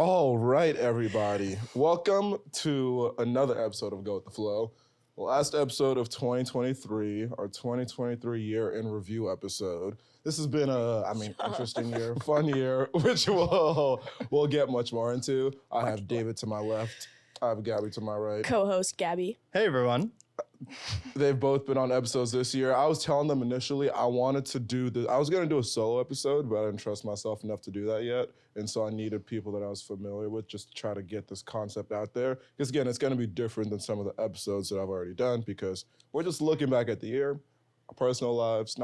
All right, everybody. Welcome to another episode of Go With The Flow. Last episode of 2023, our 2023 year in review episode. This has been interesting year, fun year, which we'll get much more into. I have David to my left. I have Gabby to my right. Co-host Gabby. Hey, everyone. They've both been on episodes this year. I was telling them initially I wanted to do I was going to do a solo episode, but I didn't trust myself enough to do that yet. And so I needed people that I was familiar with just to try to get this concept out there. Because again, it's going to be different than some of the episodes that I've already done because we're just looking back at the year, our personal lives,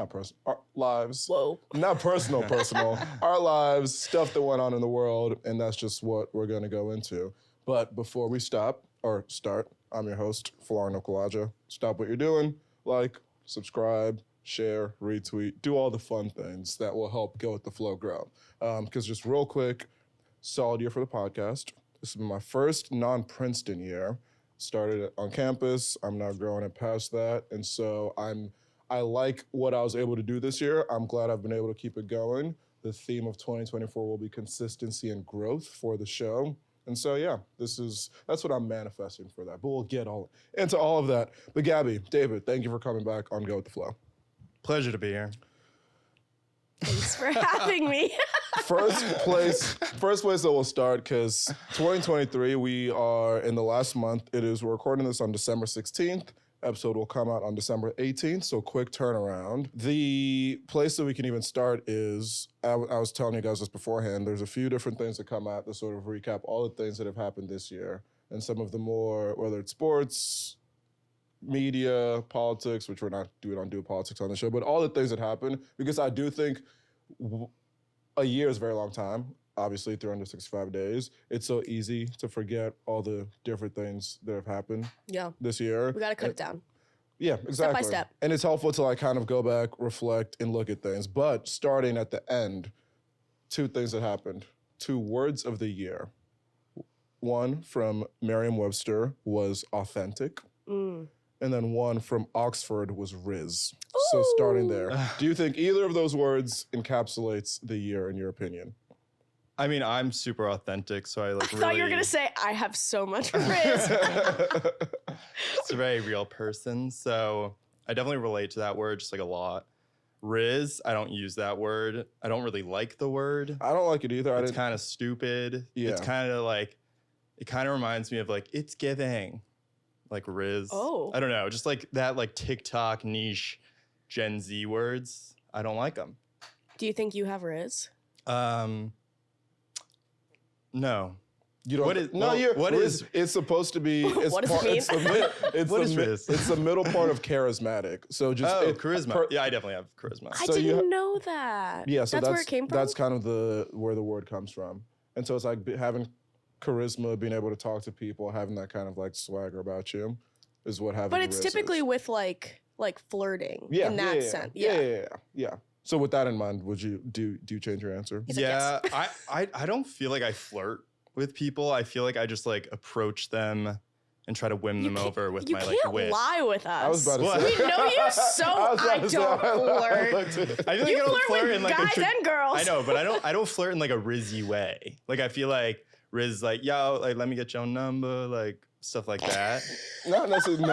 our lives. Whoa. Not personal, our lives, stuff that went on in the world, and that's just what we're going to go into. But before we start, I'm your host, Folarin Okulaja. Stop what you're doing, like, subscribe, share, retweet, do all the fun things that will help Go With The Flow grow. Because just real quick, solid year for the podcast. This has been my first non-Princeton year. Started on campus. I'm now growing it past that. And so I like what I was able to do this year. I'm glad I've been able to keep it going. The theme of 2024 will be consistency and growth for the show. And so, yeah, that's what I'm manifesting for that. But we'll get into all of that. But Gabby, David, thank you for coming back on Go With The Flow. Pleasure to be here. Thanks for having me. First place that we'll start, because 2023, we are in the last month. We're recording this on December 16th. Episode will come out on December 18th, so quick turnaround. The place that we can even start is, I was telling you guys this beforehand, there's a few different things that come out that sort of recap all the things that have happened this year. And some of the more, whether it's sports, media, politics, which we don't do politics on the show, but all the things that happen, because I do think a year is a very long time. Obviously, 365 days. It's so easy to forget all the different things that have happened this year. We got to cut it down. Yeah, exactly. Step by step. And it's helpful to kind of go back, reflect, and look at things. But starting at the end, two things that happened. Two words of the year. One from Merriam-Webster was authentic. And then one from Oxford was Rizz. Ooh. So starting there. Do you think either of those words encapsulates the year in your opinion? I mean, I'm super authentic, so I thought you were going to say, I have so much Rizz. It's a very real person, so I definitely relate to that word just a lot. Rizz, I don't use that word. I don't really like the word. I don't like it either. It's kind of stupid. Yeah. It's kind of it kind of reminds me of it's giving, like Rizz. Oh. I don't know, just that TikTok niche Gen Z words. I don't like them. Do you think you have Rizz? No. You don't. What is? No, well, what Rizz, is? It's supposed to be. It's What does it mean? What is Rizz? It's the middle part of charismatic. So just charisma. Yeah, I definitely have charisma. I didn't know that. Yeah, so that's where it came from. That's kind of where the word comes from. And so it's having charisma, being able to talk to people, having that kind of swagger about you, is what having. But it's Rizz typically is. with flirting. Yeah, in that sense. Yeah. So with that in mind, would you change your answer? Yeah, I don't feel like I flirt with people. I feel like I just approach them and try to win them over with my You wit. can't lie with us. I was about to say. We know you so. I don't flirt. I feel You I don't flirt with in guys and girls. I know, but I don't flirt in a Rizzy way. I feel like Rizz yo, let me get your number, stuff like that. Not necessarily.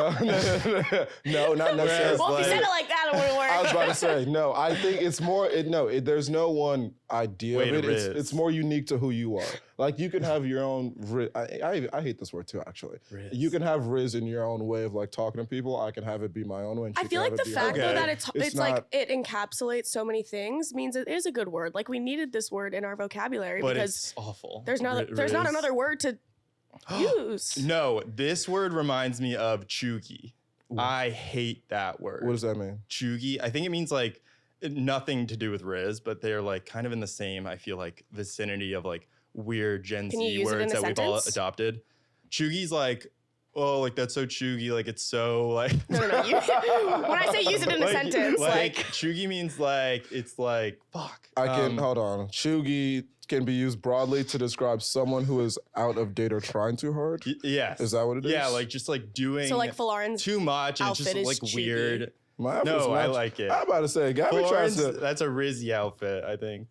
No, not necessarily. Well, if you said it like that, it wouldn't work. I was about to say, no, I think it's more, there's no one idea of it. It's more unique to who you are. You can have your own, I hate this word too, actually. Rizz. You can have Rizz in your own way of talking to people. I can have it be my own way. I feel like the fact though that it's it encapsulates so many things means it is a good word. We needed this word in our vocabulary But because it's awful. there's not another word to use. No, this word reminds me of chuggy. I hate that word. What does that mean? Chuggy. I think it means nothing to do with Rizz, but they're kind of in the same, I feel vicinity of weird Gen Z words that we've all adopted. Chuggy's oh, that's so chuggy, it's so No. When I say use it in a sentence, chuggy means it's fuck. I can hold on. Chuggy can be used broadly to describe someone who is out of date or trying too hard. Yes. Is that what it is? Yeah, just doing so Folarin's too much and it's outfit just is weird. My outfit's I like it. I'm about to say, Gabby tries to. That's a Rizz outfit, I think.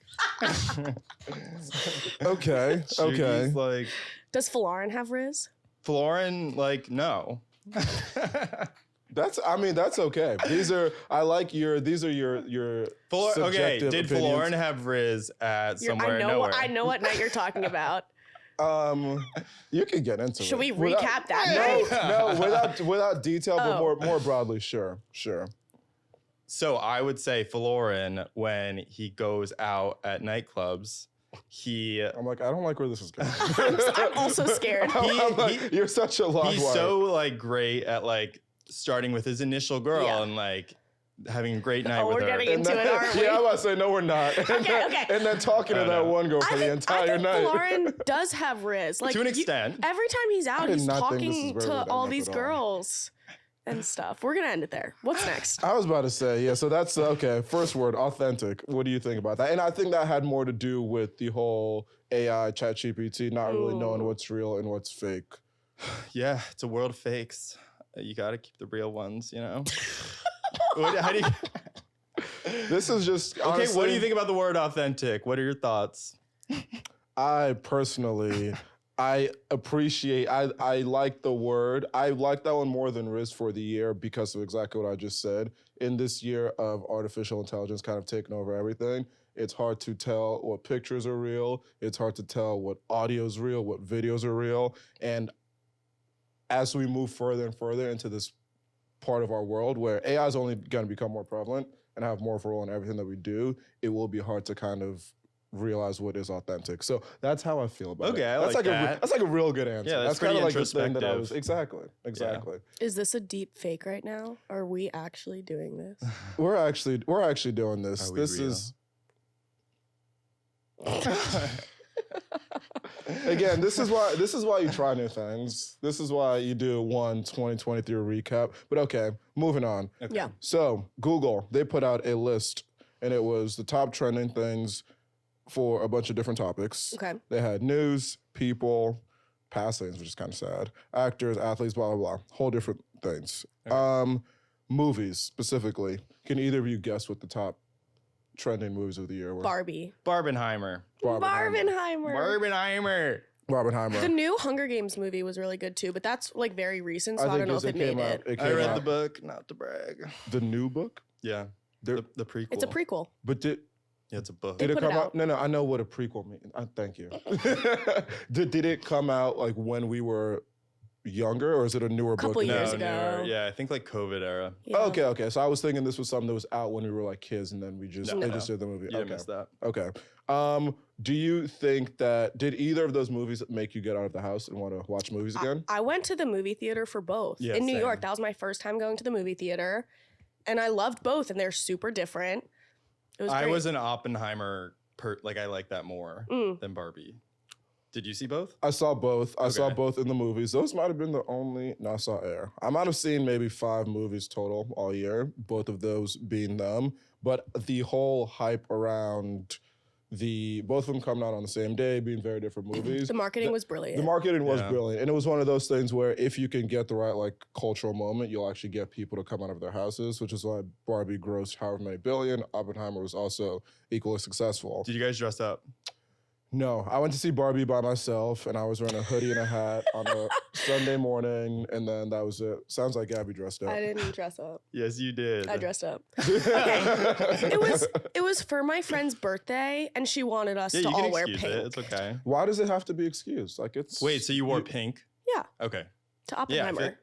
Okay. Shugi's like, does Folarin have Rizz? Folarin, like, no. That's okay. These are your okay, did opinions. Folarin have Rizz at somewhere nowhere? I know what night you're talking about. You can get into it. Should we recap that night? No, without detail, but more broadly, sure. So I would say Folarin, when he goes out at nightclubs, I'm like, I don't like where this is going. I'm also scared. You're such a loud He's wire. so like great at like starting with his initial girl and like having a great night with her. We're getting into it, aren't we? Yeah, I was about to say, no, we're not. Okay. And then talking to that one girl for the entire night. Folarin does have Rizz. Like, to an extent. Every time he's out, he's talking to all these all. girls and stuff. We're going to end it there. What's next? I was about to say, yeah, so that's, okay, first word, authentic. What do you think about that? And I think that had more to do with the whole AI, ChatGPT, not really knowing what's real and what's fake. Yeah, it's a world of fakes. You got to keep the real ones, you know? How do you... This is just, okay, honestly, what do you think about the word authentic? What are your thoughts? I personally... I like the word. I like that one more than Rizz for the year because of exactly what I just said. In this year of artificial intelligence kind of taking over everything, it's hard to tell what pictures are real. It's hard to tell what audio is real, what videos are real. And as we move further and further into this part of our world where AI is only going to become more prevalent and have more of a role in everything that we do, it will be hard to kind of realize what is authentic. So that's how I feel about it. Okay, I like that. That's like a real good answer. Yeah, that's kind pretty of like the thing that I was introspective. exactly. Is this a deep fake right now? Are we actually doing this? We're actually doing this. Are we This real? is again, this is why you try new things. This is why you do 2023 recap. But okay, moving on. Okay. Yeah. So Google, they put out a list and it was the top trending things for a bunch of different topics. Okay. They had news, people, passings, which is kind of sad, actors, athletes, blah, blah, blah. Whole different things. Okay. Movies, specifically. Can either of you guess what the top trending movies of the year were? Barbie. Barbenheimer. Barbenheimer. Barbenheimer. The new Hunger Games movie was really good too, but that's like very recent, so I don't know if it made it. I read the book, not to brag. The new book? Yeah. The prequel. It's a prequel. But Yeah, it's a book. did it put it come out? out. No, I know what a prequel means. Thank you. Did it come out like when we were younger, or is it a newer book? Couple now? years No, ago. newer. Yeah, I think like COVID era. Yeah. Okay. So I was thinking this was something that was out when we were like kids, and then they just did the movie. You didn't miss that. Okay. Do you think did either of those movies make you get out of the house and want to watch movies again? I went to the movie theater for both. Yeah, in New same. York. That was my first time going to the movie theater. And I loved both, and they're super different. It was great. I was an Oppenheimer I like that more than Barbie. Did you see both? I saw both. I saw Okay. both in the movies. Those might have been the only. No, I saw Air. I might have seen maybe 5 movies total all year, both of those being them. But the whole hype around both of them coming out on the same day, being very different movies. The marketing was brilliant. The marketing was Yeah. brilliant. And it was one of those things where if you can get the right like cultural moment, you'll actually get people to come out of their houses, which is why Barbie grossed however many billion. Oppenheimer was also equally successful. Did you guys dress up? No, I went to see Barbie by myself, and I was wearing a hoodie and a hat on a Sunday morning, and then that was it. Sounds like Gabby dressed up. I didn't dress up. Yes, you did. I dressed up. It was for my friend's birthday, and she wanted us Yeah, to you can all wear excuse pink. it. It's okay. Why does it have to be excused? Like it's Wait, so you wore pink? Yeah, Okay. to Yeah, Oppenheimer.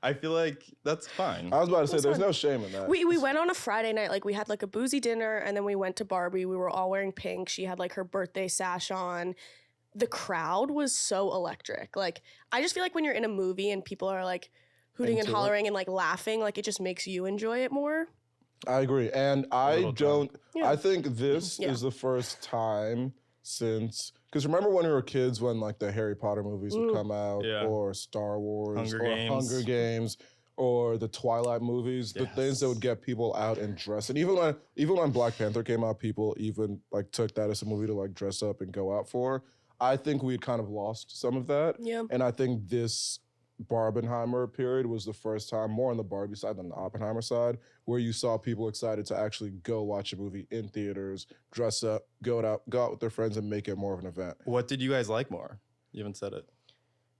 I feel like that's fine. I was about to say That's there's fine. no shame in that. We went on a Friday night, like we had like a boozy dinner, and then we went to Barbie. We were all wearing pink. She had like her birthday sash on. The crowd was so electric. Like I just feel like when you're in a movie and people are like hooting and Into it. hollering and like laughing, like it just makes you enjoy it more. I agree, and I little don't. Yeah. I think this Yeah. is the first time since. Because remember when we were kids, when like the Harry Potter movies would come out, Yeah. or Star Wars, Hunger or Games. Hunger Games, or the Twilight movies, the things that would get people out and dress. And even when Black Panther came out, people even like took that as a movie to like dress up and go out for. I think we had kind of lost some of that. Yeah. And I think this Barbenheimer period was the first time, more on the Barbie side than the Oppenheimer side, where you saw people excited to actually go watch a movie in theaters, dress up, go out with their friends, and make it more of an event. What did you guys like more? You haven't said it.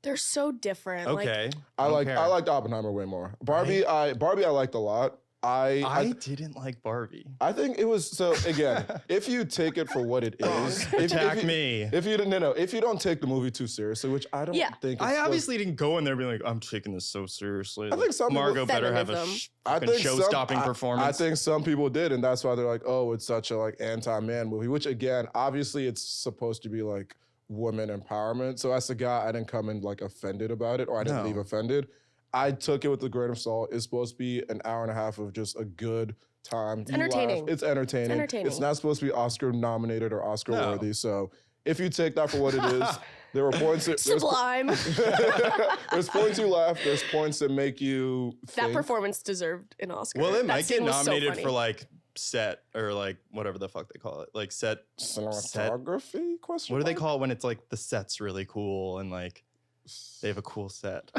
They're so different. Okay. I liked Oppenheimer way more. Barbie I liked a lot. I didn't like Barbie. I think it was, so again, if you take it for what it is, Attack me. If you don't take the movie too seriously, which I don't think. I obviously didn't go in there being like, I'm taking this so seriously. I think some Margot people, better have a show-stopping performance. I think some people did, and that's why they're like, oh, it's such a like anti-man movie. Which again, obviously, it's supposed to be like women empowerment. So as a guy, I didn't come in like offended about it, or I didn't leave offended. I took it with a grain of salt. It's supposed to be an hour and a half of just a good time. It's entertaining. It's entertaining. It's not supposed to be Oscar nominated or Oscar worthy. So if you take that for what it is, there were points that Sublime. There's points you laugh. There's points that make you think. That performance deserved an Oscar. Well, it might get scene was so nominated funny. for like set or like whatever the fuck they call it, like set Cinematography? Question. What do they call it when it's like the set's really cool and like they have a cool set?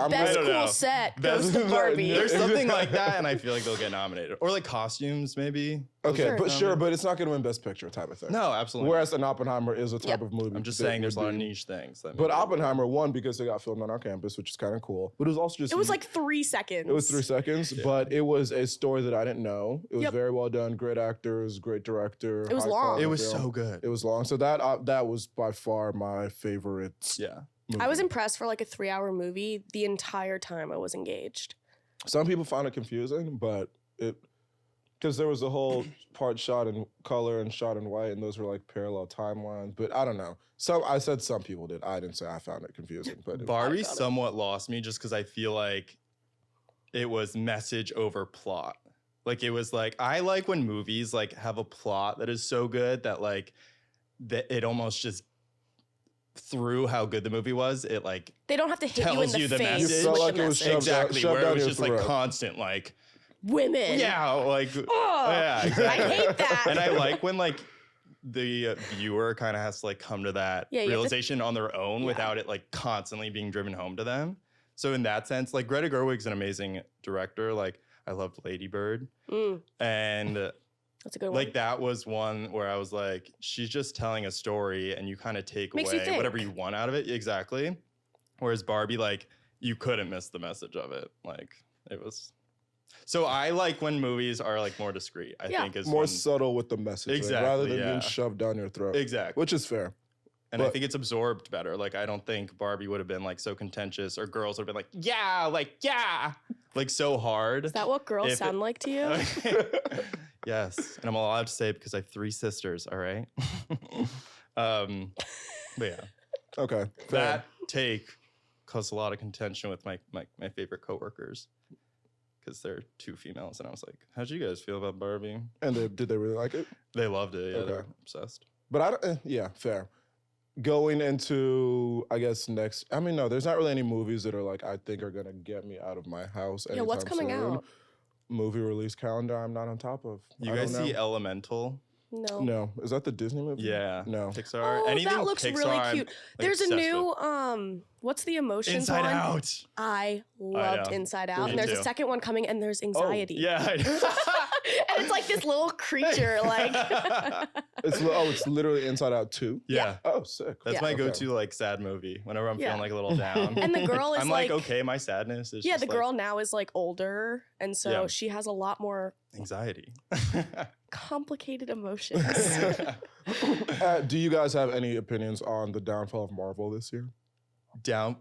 Best cool set goes to Barbie. There's something like that, and I feel like they'll get nominated. Or like costumes, maybe. Okay, but it's not going to win Best Picture type of thing. No, absolutely. Whereas an Oppenheimer is a type of movie. I'm just saying there's a lot of niche things. But Oppenheimer won because it got filmed on our campus, which is kind of cool. But it was also just... It was like 3 seconds. It was 3 seconds, but it was a story that I didn't know. It was very well done. Great actors, great director. It was long. It was so good. It was long. So that was by far my favorite. Yeah. Movie. I was impressed for like a 3-hour movie. The entire time I was engaged. Some people found it confusing, but because there was a whole part shot in color and shot in white, and those were like parallel timelines. But I don't know. I said some people did. I didn't say I found it confusing. But Barbie somewhat lost me just because I feel like it was message over plot. Like it was like, I like when movies like have a plot that is so good that like that it almost just through how good the movie was, it like they don't have to hit you in the face. You felt like it was exactly shoved where down it was your just throat. like constant like women. Yeah, like yeah, exactly. I hate that. And I like when like the viewer kind of has to like come to that realization on their own without it like constantly being driven home to them. So in that sense, like Greta Gerwig's an amazing director. Like I loved Lady Bird, and that's a good one. Like that was one where I was like, she's just telling a story and you kind of take away whatever you want out of it. Exactly. Whereas Barbie, like you couldn't miss the message of it. Like it was. So I like when movies are like more discreet, I think is more subtle with the message. Exactly. Rather than being shoved down your throat. Exactly. Which is fair. And I think it's absorbed better. Like, I don't think Barbie would have been like so contentious or girls would have been like, like so hard. Is that what girls sound like to you? Yes. And I'm allowed to say it because I have 3 sisters. All right. But yeah. Okay. That take caused a lot of contention with my favorite coworkers because they're 2 females. And I was like, how'd you guys feel about Barbie? And did they really like it? They loved it. Yeah, they're obsessed. But I don't, fair. Going into, I guess, next, I mean, no, there's not really any movies that are like, I think are going to get me out of my house anytime what's coming soon. out? Movie release calendar I'm not on top of. You guys see Elemental? No. No. Is that the Disney movie? Yeah. No. Pixar. Oh, Anything that looks Pixar, really cute. There's a new, what's the emotions Inside one? Out. I loved Inside Out. Me And there's too. a second one coming and there's anxiety. Yeah. I know. And it's like this little creature, like. It's literally Inside Out 2? Yeah. Oh, sick. That's my go-to like sad movie whenever I'm feeling like a little down. And the girl is I'm like, okay, my sadness is just the girl now is like older. And so she has a lot more anxiety. Complicated emotions. Do you guys have any opinions on the downfall of Marvel this year?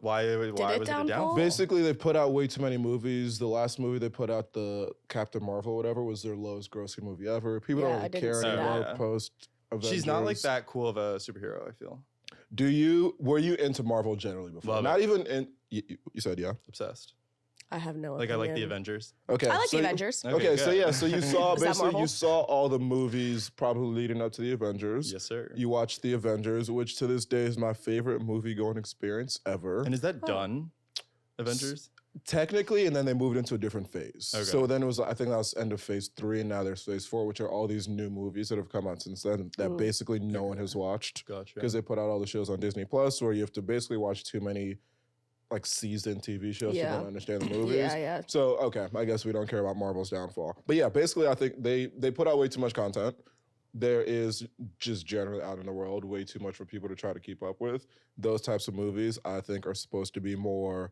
Why was it a downfall? Basically, they put out way too many movies. The last movie they put out, the Captain Marvel, whatever, was their lowest grossing movie ever. People don't really care anymore post Avengers. She's not like that cool of a superhero, I feel. Were you into Marvel generally before? Love not it. even in, you said yeah? Obsessed. I have no Like, opinion. I like the Avengers. Okay. I like the Avengers. Okay, so good. so you saw Is that basically Marvel? you saw all the movies probably leading up to the Avengers. Yes, sir. You watched the Avengers, which to this day is my favorite movie going experience ever. And is that done? Avengers? Technically, and then they moved into a different phase. Okay. So then it was, I think that was end of phase 3, and now there's phase 4, which are all these new movies that have come out since then that basically no one has watched. Gotcha. Because they put out all the shows on Disney Plus, where you have to basically watch too many like seasoned TV shows Yeah. who don't understand the movies. Yeah. So okay, I guess we don't care about Marvel's downfall. But yeah, basically I think they put out way too much content. There is just generally out in the world way too much for people to try to keep up with. Those types of movies I think are supposed to be more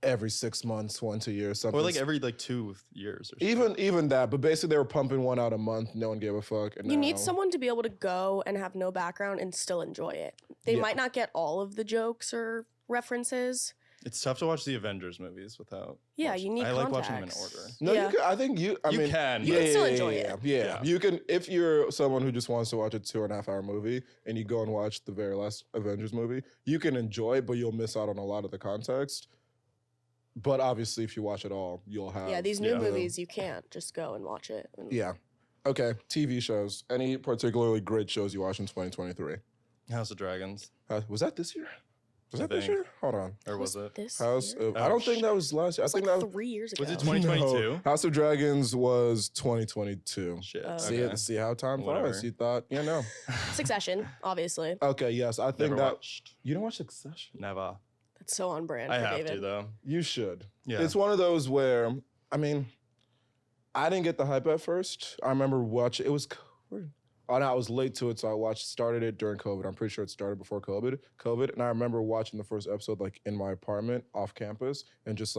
every 6 months, once a year, something. Or like every 2 years or something. Even that, but basically they were pumping one out a month. No one gave a fuck. And You now, need someone to be able to go and have no background and still enjoy it. They might not get all of the jokes or references. It's tough to watch the Avengers movies without. Yeah, you need I like watching them in context. order. No, Yeah. you can. I think you. I You mean, can. You can still enjoy it. Yeah, you can. If you're someone who just wants to watch a 2.5 hour movie and you go and watch the very last Avengers movie, you can enjoy it, but you'll miss out on a lot of the context. But obviously, if you watch it all, you'll have. Yeah, these new movies, you can't just go and watch it. Yeah. Okay. TV shows. Any particularly great shows you watched in 2023? House of Dragons. Was that this year? Was I that this think. year? Hold on. Or was it? This House. year? I don't think that was last year. I It's think like that 3 years ago. Was it 2022? No. House of Dragons was 2022. Shit. Oh. See how time Whatever. flies. You thought, no. Succession, obviously. Okay, yes, I think Never that watched. you don't watch Succession. Never. That's so on brand I for have David. to though. You should. Yeah. It's one of those where I I didn't get the hype at first. I remember watching. It was. Oh no, I was late to it, so started it during COVID. I'm pretty sure it started before COVID, and I remember watching the first episode in my apartment off campus and just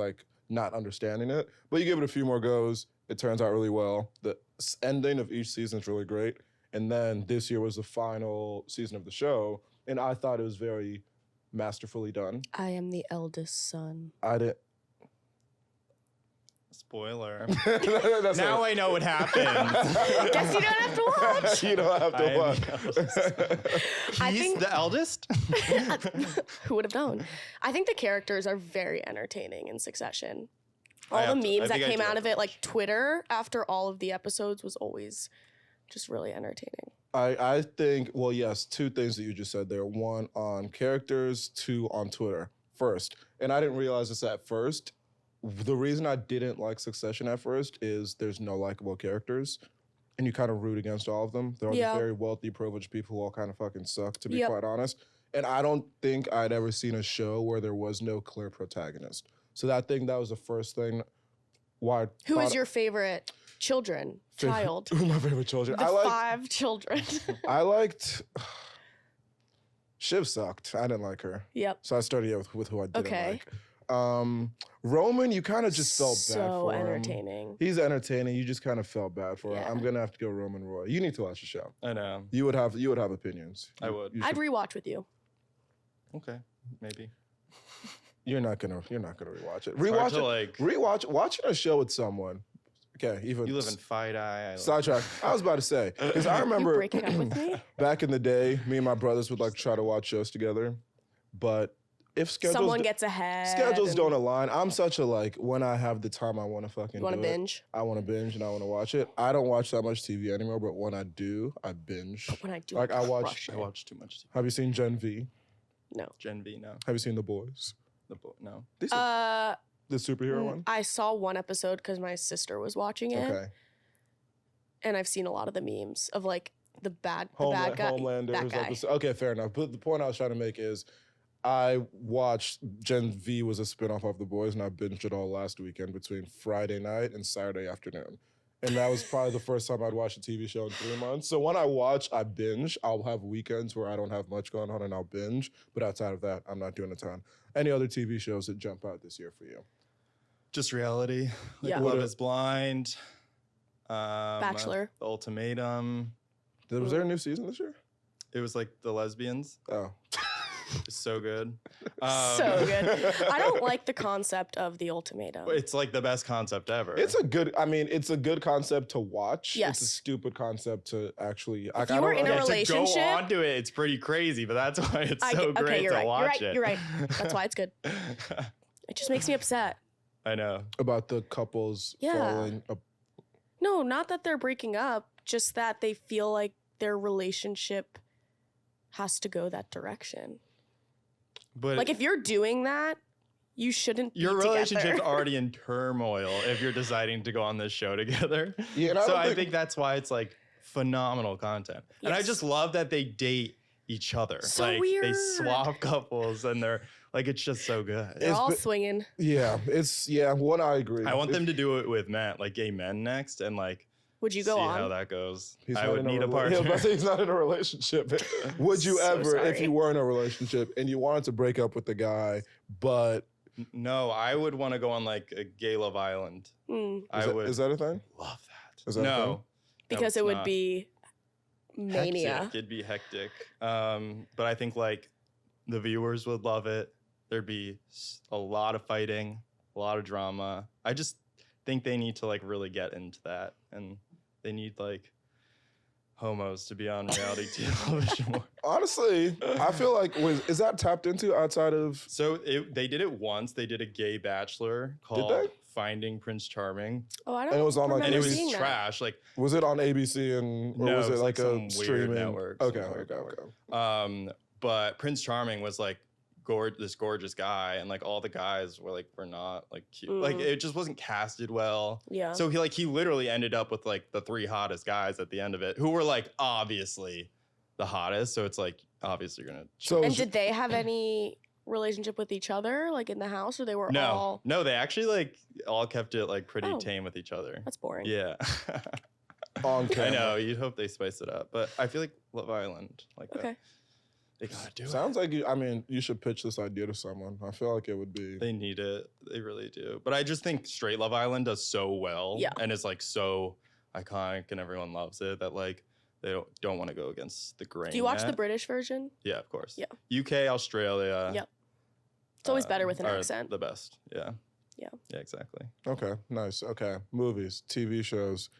not understanding it. But you give it a few more goes, it turns out really well. The ending of each season is really great, and then this year was the final season of the show, and I thought it was very masterfully done. I am the eldest son. I didn't. Spoiler. That's Now I know what happened. Guess you don't have to watch. You don't have to I am watch. the eldest. I He's think- the eldest? Who would have known? I think the characters are very entertaining in Succession. I All the have to- I memes that think I came do out have of to it, watch. Twitter after all of the episodes was always just really entertaining. I think, well, yes, two things that you just said there. One on characters, two on Twitter. First, and I didn't realize this at first. The reason I didn't like Succession at first is there's no likable characters, and you kind of root against all of them. They're all Yeah. just very wealthy, privileged people who all kind of fucking suck, to be Yep. quite honest. And I don't think I'd ever seen a show where there was no clear protagonist. So I think that was the first thing. Why? Who is your favorite child? Who are my favorite children? The I liked. 5 children. I liked. Shiv sucked. I didn't like her. Yep. So I started with who I didn't Okay. like. Roman, you kind of just felt bad So for him. entertaining. He's entertaining. You just kind of felt bad for him. Yeah. I'm gonna have to go Roman Roy. You need to watch the show. I know. You would have opinions. I would. You I'd should- rewatch with you. Okay. Maybe. you're not gonna rewatch it. hard Rewatch to, it. Watching a show with someone. Okay, even You live in Fide-Eye. sidetrack. I was about to say because I You remember breaking up with me? back in the day, me and my brothers would try to watch shows together, but if schedules Someone gets ahead. schedules and don't align. I'm such a when I have the time, I want to fucking. You want to do it. binge? I want to binge and I want to watch it. I don't watch that much TV anymore, but when I do, I binge. When I do, Like, I watch- crush I it. watch too much. Have you seen Gen V? No. Gen V, no. Have you seen The Boys? No. These are the superhero one. I saw one episode because my sister was watching it, Okay. and I've seen a lot of the memes of the bad guy. Homelander's that guy. episode. Okay, fair enough. But the point I was trying to make is, I watched Gen V was a spinoff of The Boys, and I binged it all last weekend between Friday night and Saturday afternoon. And that was probably the first time I'd watched a TV show in 3 months. So when I watch, I binge. I'll have weekends where I don't have much going on and I'll binge. But outside of that, I'm not doing a ton. Any other TV shows that jump out this year for you? Just reality. Like Yeah. Love is Blind. Bachelor. The Ultimatum. Was there a new season this year? It was the lesbians. Oh. It's so good. So good. I don't like the concept of the ultimatum. It's the best concept ever. It's a good concept to watch. Yes. It's a stupid concept to actually. If you were in a To relationship- go onto it, it's pretty crazy, but that's why it's so okay, great you're to right. watch You're right. That's why it's good. It just makes me upset. I know. about the couples Yeah. falling. No, not that they're breaking up, just that they feel like their relationship has to go that direction. But If you're doing that, you shouldn't be your relationship's together. already in turmoil if you're deciding to go on this show together. Yeah, and So don't I think that's why it's phenomenal content. And I Yes. just love that they date each other. So like weird. They swap couples and they're like, it's just so good. They're all swinging. Yeah, one I agree. I want them to do it with men, like gay men next, and like would you go see on? how that goes. He's I would need a partner. Yeah, but he's not in a relationship. Would you So ever, sorry. if you were in a relationship and you wanted to break up with the guy, but No, I would want to go on like a gay Love Island. is that a thing? Love that. Is that a thing? No, Because it would be mania. hectic. It'd be hectic. But I think like the viewers would love it. There'd be a lot of fighting, a lot of drama. I just think they need to like really get into that, and they need like homos to be on reality television more. Honestly, I feel like is that tapped into outside of? So they did it once. They did a gay bachelor called Finding Prince Charming. Oh, I don't. And it was on, like, remember And it was seeing that. trash. Like Was it on ABC or No, was it like some a weird streaming network? Okay, Some weird okay. But Prince Charming was like this gorgeous guy, and like all the guys were not like cute. Like it just wasn't casted well. Yeah. So he literally ended up with like the 3 hottest guys at the end of it, who were like obviously the hottest. So it's like obviously you're gonna. And did they have any relationship with each other, like in the house, or they were all? No, they actually like all kept it like pretty tame with each other. That's boring. Yeah. On camera. I know. You'd hope they spice it up, but I feel like Love Island like that. Okay. They gotta do it. Sounds like you should pitch this idea to someone. I feel like it would be. They need it. They really do. But I just think straight Love Island does so well. Yeah. And is like so iconic and everyone loves it that like they don't want to go against the grain. Do you watch yet. the British version? Yeah, of course. Yeah. UK, Australia. Yep. It's always better with an are accent. The best. Yeah. Yeah. Yeah, exactly. Okay, nice. Okay, movies, TV shows,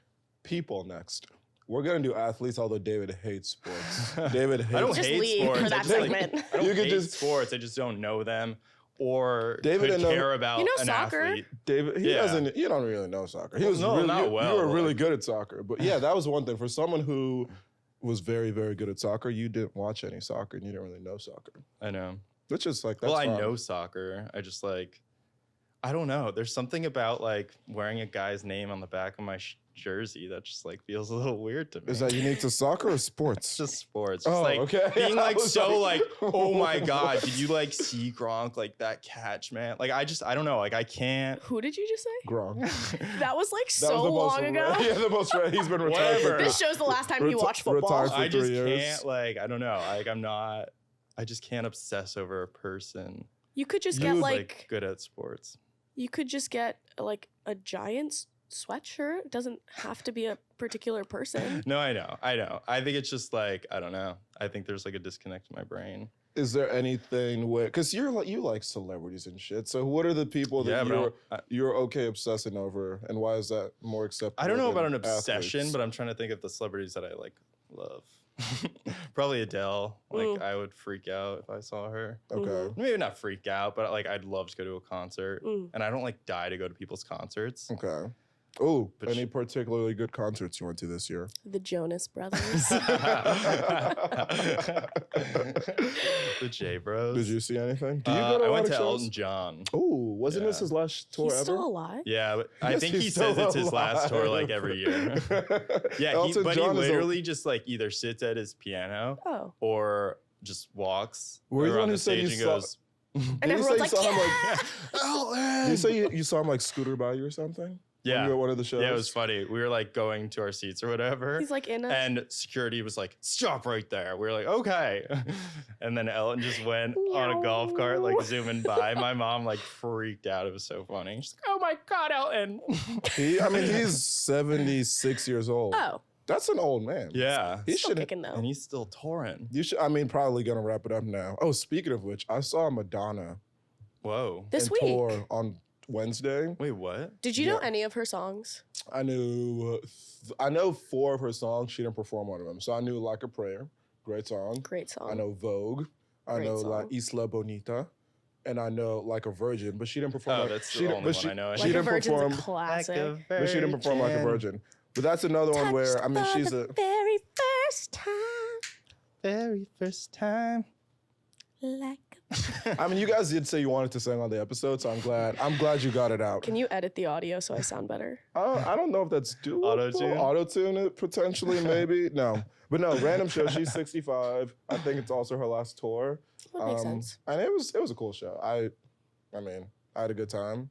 people next. We're gonna do athletes, although David hates sports. David hates. I don't Just hate leave sports. for I that just, like, segment. I don't You could hate just- sports. I just don't know them or David could didn't know- care about You know an soccer? athlete. David, he Yeah. doesn't. You don't really know soccer. He Well, was no, really not good. well, You were really like- good at soccer, but yeah, that was one thing for someone who was very, very good at soccer. You didn't watch any soccer, and you didn't really know soccer, I know. which is like that's Well, I fine. know soccer. I just like, I don't know. There's something about like wearing a guy's name on the back of my jersey that just like feels a little weird to me. Is that unique to soccer or sports? It's just sports. Just Oh, like okay. being I like was so like- like, oh my God, did you like see Gronk like that catch, man? Like I don't know. Like I can't. Who did you just say? Gronk. That was like That so was the most long ago. Yeah, the most. He's been retired. Whatever. For This shows the last time he watched football. retired for I just 3 years. can't like, I don't know. Like I'm not, I just can't obsess over a person You could just You get would, like good at sports. you could just get like a Giants sweatshirt. It doesn't have to be a particular person. No, I know. I think it's just like, I don't know. I think there's like a disconnect in my brain. Is there anything where, because you like celebrities and shit. So what are the people that you're okay obsessing over, and why is that more acceptable? I don't know about than an obsession, athletes? but I'm trying to think of the celebrities that I like love. Probably Adele. Like I would freak out if I saw her. Okay. Maybe not freak out, but like I'd love to go to a concert. And I don't like die to go to people's concerts. Okay. Oh, But any particularly good concerts you went to this year? The Jonas Brothers. The J Bros. Did you see anything? Do you go to a I lot went of to shows? Elton John. Oh, wasn't this Yeah. his last tour He's ever? still alive. Yeah, but I Yes, think he's he still says it's his last tour alive. like every year. Yeah, Elton but John he is a- literally just like either sits at his piano Oh. or just walks Were you the around one the who said stage you and saw- goes, And Did you everyone's say like, you saw him, yeah! Did you say you saw him like scooter by you or something? When yeah. you were at one of the shows? Yeah, it was funny. We were like going to our seats or whatever. He's like in a. And security was like, stop right there. We were like, okay. And then Ellen just went on a golf cart, like zooming by. My mom like freaked out. It was so funny. She's like, oh my God, Ellen. He's 76 years old. Oh, That's an old man. Yeah. He still should. kicking though. And he's still touring. You should. Probably gonna wrap it up now. Oh, speaking of which, I saw Madonna Whoa. This in week. tour on Wednesday. Wait, what? Did you know Yeah. any of her songs? I know 4 of her songs. She didn't perform one of them. So I knew Like a Prayer, great song. Great song. I know Vogue. I Great know La song. Isla Bonita, and I know Like a Virgin. But she didn't perform. Oh, like, that's she the didn't- only but one I know. She Like a didn't Virgin's perform. a classic. But she didn't perform Like a Virgin. But that's another one where she's a. very first time. Very first time. Like. I mean, you guys did say you wanted to sing on the episode, so I'm glad you got it out. Can you edit the audio so I sound better? I don't know if that's doable. Auto-tune? Auto-tune it, potentially, maybe. No. But no, random show. She's 65. I think it's also her last tour. That makes sense. And it was a cool show. I mean, I had a good time.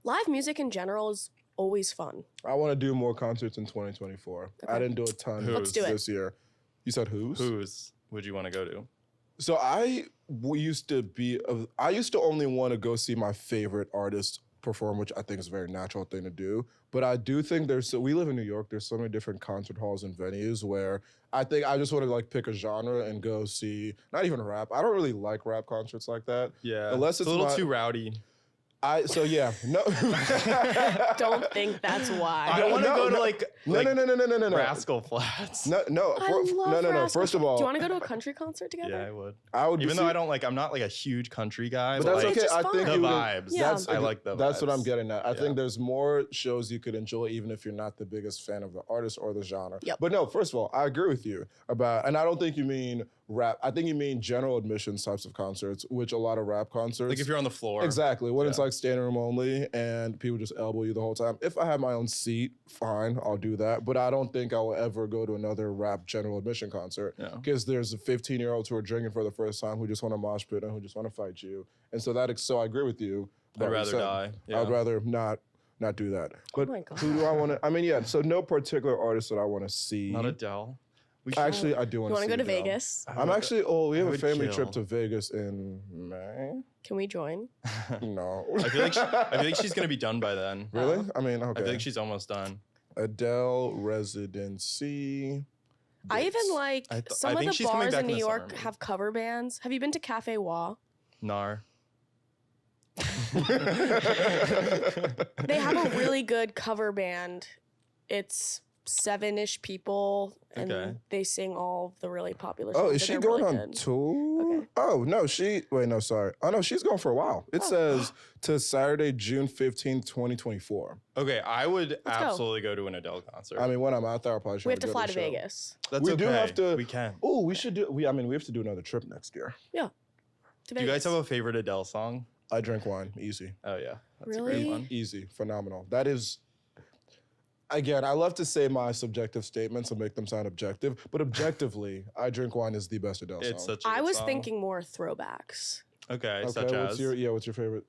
Live music in general is always fun. I want to do more concerts in 2024. Okay. I didn't do a ton this year. You said whose? Whose would you want to go to? So I used to only want to go see my favorite artist perform, which I think is a very natural thing to do. But I do think we live in New York, there's so many different concert halls and venues where I think I just want to like pick a genre and go see, not even rap. I don't really like rap concerts like that. Yeah, unless it's a little too rowdy. No. Don't think that's why. I want to go to like no. Rascal Flatts. No. First of all, do you want to go to a country concert together? Yeah, I would. Even though I'm not like a huge country guy. But that's okay. I think the vibes. Yeah. I like the vibes. That's what I'm getting at. I think there's more shows you could enjoy even if you're not the biggest fan of the artist or the genre. Yep. But no, first of all, I agree with you and I don't think you mean rap. I think you mean general admissions types of concerts, which a lot of rap concerts. Like if you're on the floor. Exactly. When it's like standing room only and people just elbow you the whole time. If I have my own seat, fine, I'll do that. But I don't think I will ever go to another rap general admission concert because there's 15-year-olds who are drinking for the first time who just want to mosh pit and who just want to fight you. And so I agree with you. I'd rather die. Yeah. I'd rather not do that. But oh my God. who do I want to? I mean, so no particular artist that I want to see. Not Adele. Actually, I do want to see. You want to go to Adele. Vegas? I'm actually. Oh, we have a family trip to Vegas in May. Can we join? No. I feel like she's gonna be done by then. Really? I mean, okay. I feel like she's almost done. Adele residency. I even like some of the bars in New York have cover bands. Have you been to Cafe Wah? Nar. They have a really good cover band. It's 7-ish people, and they sing all of the really popular songs. Oh, is she going really on tour? Okay. Oh, no, sorry. Oh, no, she's going for a while. It says to Saturday, June 15th, 2024. Okay, I would absolutely go to an Adele concert. I mean, when I'm out there, I'll probably We have to fly to Vegas. That's do have to. We can. Oh, we should do. We have to do another trip next year. Yeah. To Do you guys have a favorite Adele song? I drink wine, easy. Oh yeah, that's Really? a great one. Easy, phenomenal. That is. Again, I love to say my subjective statements and make them sound objective, but objectively, I Drink Wine is the best Adele song. It's such a good I was song. thinking more throwbacks. Okay, Okay, such what's as your favorite?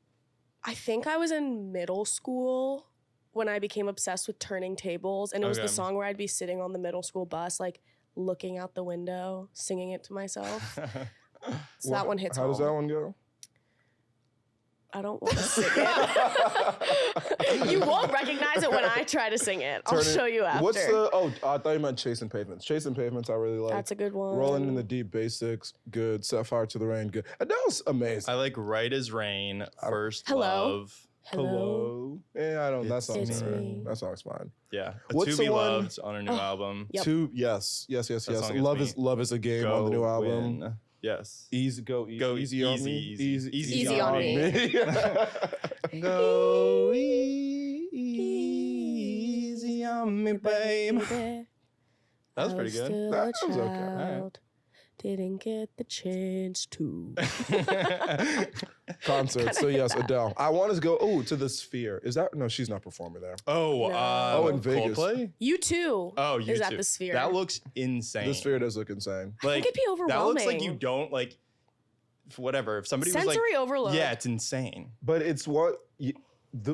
I think I was in middle school when I became obsessed with turning tables, and it was the song where I'd be sitting on the middle school bus, like looking out the window, singing it to myself. So that one hits How home. does that one go? I don't want to sing it. You won't recognize it when I try to sing it. I'll show you after. What's the? Oh, I thought you meant Chasing Pavements. Chasing Pavements, I really like. That's a good one. Rolling in the Deep, Basics, good. Set Fire to the Rain, good. Adele's amazing. I like Right as Rain, First Hello. Love. Hello. Yeah, I don't. That song's It's fine. me. That song's fine. Yeah, What's To the Be one- Loved on her new album. Yep. Yes. That song Love is a Game on the new album. Win. Yes. Easy Easy on me. Easy on me. Go easy on me, babe. That was pretty good. That was okay. Didn't get the chance to. Concert. So yes, Adele. I want to go to the Sphere. Is that no? She's not performing there. Oh, in Vegas. Coldplay? You too. Oh, you is too. at the Sphere. That looks insane. The Sphere does look insane. Like, think it'd be That looks like overwhelming. you don't like. Whatever. If somebody was like, Sensory overload. yeah, it's insane. But it's what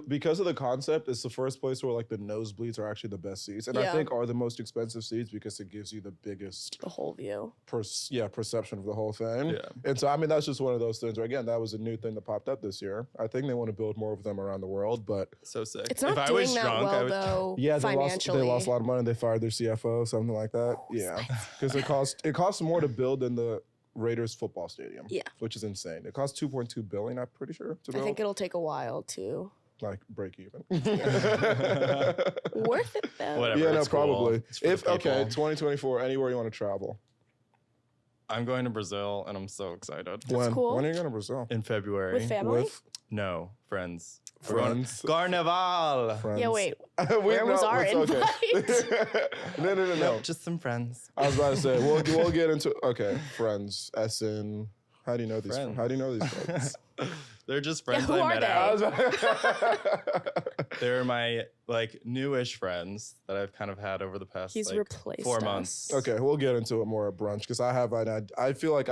because of the concept, it's the first place where like the nosebleeds are actually the best seats, and I Yeah. think are the most expensive seats because it gives you the biggest The whole view. perception of the whole thing. Yeah. And so I mean that's just one of those things where again that was a new thing that popped up this year. I think they want to build more of them around the world, but So sick. It's not if I doing was that drunk, I well would. though. yeah, financially. they lost a lot of money. They fired their CFO, something like that. Yeah, because it costs more to build than the Raiders football stadium. Yeah. Which is insane. It costs $2.2 billion, I'm pretty sure, to build. I think it'll take a while to. Like break even. Worth it though. Whatever. Yeah, no, it's cool. probably. It's for the people. 2024, anywhere you want to travel. I'm going to Brazil and I'm so excited. When? cool. When are you going to Brazil? In February. With family? With No, friends. friends. Carnival. Friends. Yeah, wait. Where was our invite? No. Just some friends. I was about to say, we'll get into, friends, as in How do you know these? Friends. How do you know these folks? They're just friends who I are met they? out. They're my like newish friends that I've kind of had over the past He's like, replaced 4 us. months. Okay, we'll get into it more at brunch because I feel like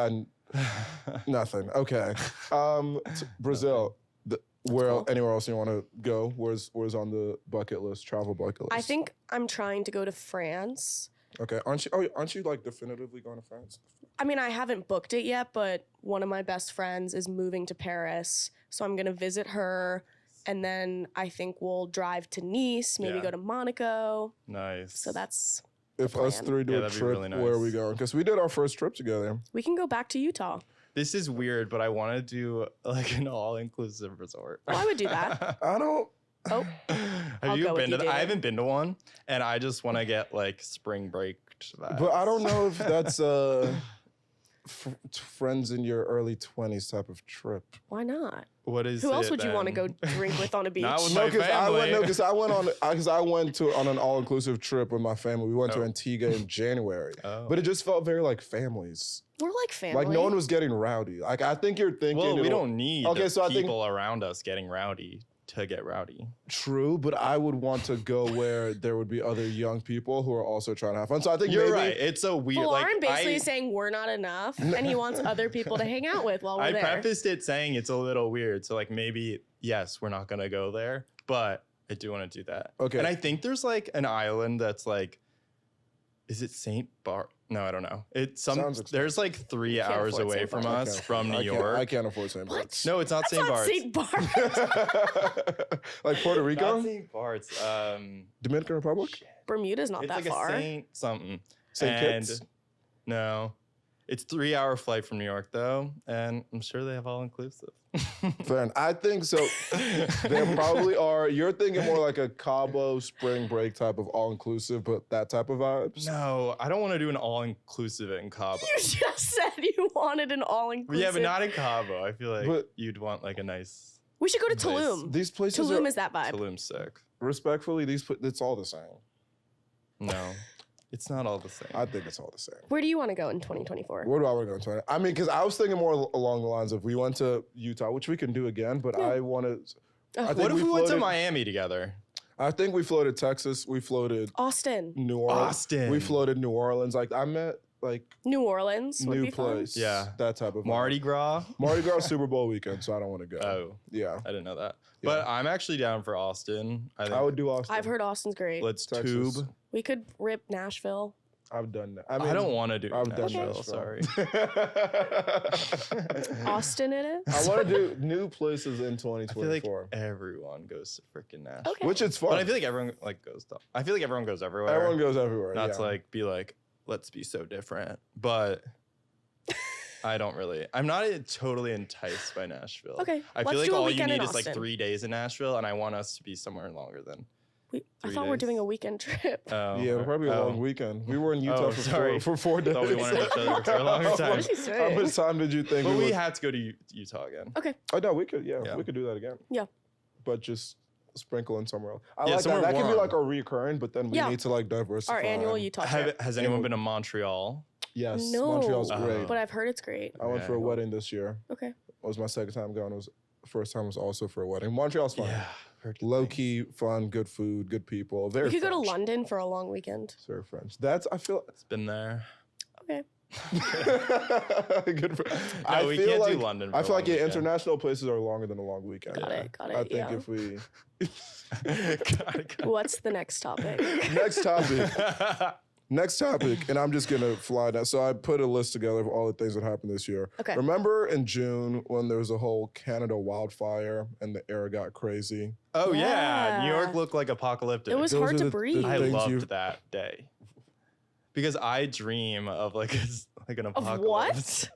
nothing. Okay, Brazil. Anywhere else you want to go? Where's on the bucket list? Travel bucket list. I think I'm trying to go to France. Okay, aren't you like definitively going to France? I mean, I haven't booked it yet, but one of my best friends is moving to Paris, so I'm gonna visit her, and then I think we'll drive to Nice, maybe go to Monaco. Nice. So that's If us three do a that'd be trip, really where are we nice. going? Because we did our first trip together. we can go back to Utah. This is weird, but I want to do like an all-inclusive resort. Oh, I would do that. I don't. Oh, Have I'll you go with been you, to? David. I haven't been to one, and I just want to get like spring break vibes. But I don't know if that's friends in your early 20s type of trip. why not? What is? Who else it would you want to then? go drink with on a beach? Not with No, my family. because I went on an all-inclusive trip with my family. We went to Oh. Antigua in January, Oh. but it just felt very like families. We're like family. Like no one was getting rowdy. Like I think you're thinking. Well, we it'll- don't need Okay, so I think- people around us getting rowdy to get rowdy. True, but I would want to go where there would be other young people who are also trying to have fun. So I think You're maybe, right. It's so weird. Folarin Like basically saying we're not enough, and he wants other people to hang out with while we're I there. prefaced it saying it's a little weird. So like maybe yes, we're not gonna go there, but I do want to do that. Okay. And I think there's like an island that's like, is it Saint Bar? No, I don't know. It's some. Sounds expensive. There's like 3 Can't hours afford away Saint from Bart's. us from New I York. can't afford St. What? Bart's. No, it's not That's Saint not Bart's. St. Bart. Like Puerto Rico, Not Saint Bart's. Dominican Republic, Bermuda's not It's that like far. a Saint something. St. And Kitts. no, it's 3-hour flight from New York though, and I'm sure they have all inclusive. Fair. I think so. There probably are. You're thinking more like a Cabo spring break type of all-inclusive, but that type of vibes. No, I don't want to do an all-inclusive in Cabo. You just said you wanted an all-inclusive. Yeah, but not in Cabo. I feel like But- you'd want like a nice We should go to Place. Tulum. These places Tulum are is that vibe. Tulum sick. respectfully. It's all the same. No, it's not all the same. I think it's all the same. Where do you want to go in 2024? Where do I want to go? I mean, because I was thinking more along the lines of we went to Utah, which we can do again, but I want to. What if we went to Miami together? I think we floated Texas. We floated Austin, New Orleans. Austin. We floated New Orleans. Like I met like New Orleans would new be fun. place. Yeah. that type of vibe. Mardi Gras? Mardi Gras Super Bowl weekend, so I don't want to go. Oh, Yeah, I didn't know that. Yeah. But I'm actually down for Austin. I think I would do Austin. I've heard Austin's great. let's Texas. tube. We could rip Nashville. I've done that. I don't want to do I've done Nashville. Nashville. Sorry. Austin it is. I want to do new places in I feel like 2024, everyone goes to freaking Nashville. Okay. which is fun. But I feel like everyone like goes to. I feel like everyone goes everywhere. Everyone goes everywhere. Not yeah. to like be like, let's be so different. But I don't really. I'm not totally enticed by Nashville. Okay, I let's feel like do a all you weekend in need is like Austin. 3 days in Nashville, and I want us to be somewhere longer than. I 3 thought we were days. doing a weekend trip. Oh, Yeah, probably a oh. long weekend. We were in Utah Oh, for sorry. 4 days. Thought we wanted each other for a longer time. What is he How saying? much time did you think? But we would- have to go to Utah again. Okay, Oh no, we could. Yeah, Yeah. we could do that again. Yeah. But just sprinkle in somewhere else. I Yeah, like that. somewhere That can be warm. like a recurring, but then we Yeah. need to like diversify. our annual Utah trip. Has anyone been to Montreal? Yes, No, Montreal's Oh. great. but I've heard it's great. I went Yeah. for a wedding this year. Okay, It was my second time going. It was first time was also for a wedding. Montreal's fun. Heard good Low things. key, fun, good food, good people. Very we could go to French. London for a long weekend. It's very French. That's I feel It's been there. Okay, good. For, No, I we feel can't like, do London. For I feel a like long weekend. international places are longer than a long weekend. got it. I think Yeah. if we Got it. What's the next topic? next topic, and I'm just gonna fly down. So I put a list together of all the things that happened this year. Okay. Remember in June when there was a whole Canada wildfire and the air got crazy? Oh yeah. New Yeah. York looked like apocalyptic. It was Those hard are to the breathe. I things loved you've- that day because I dream of like an Of apocalypse.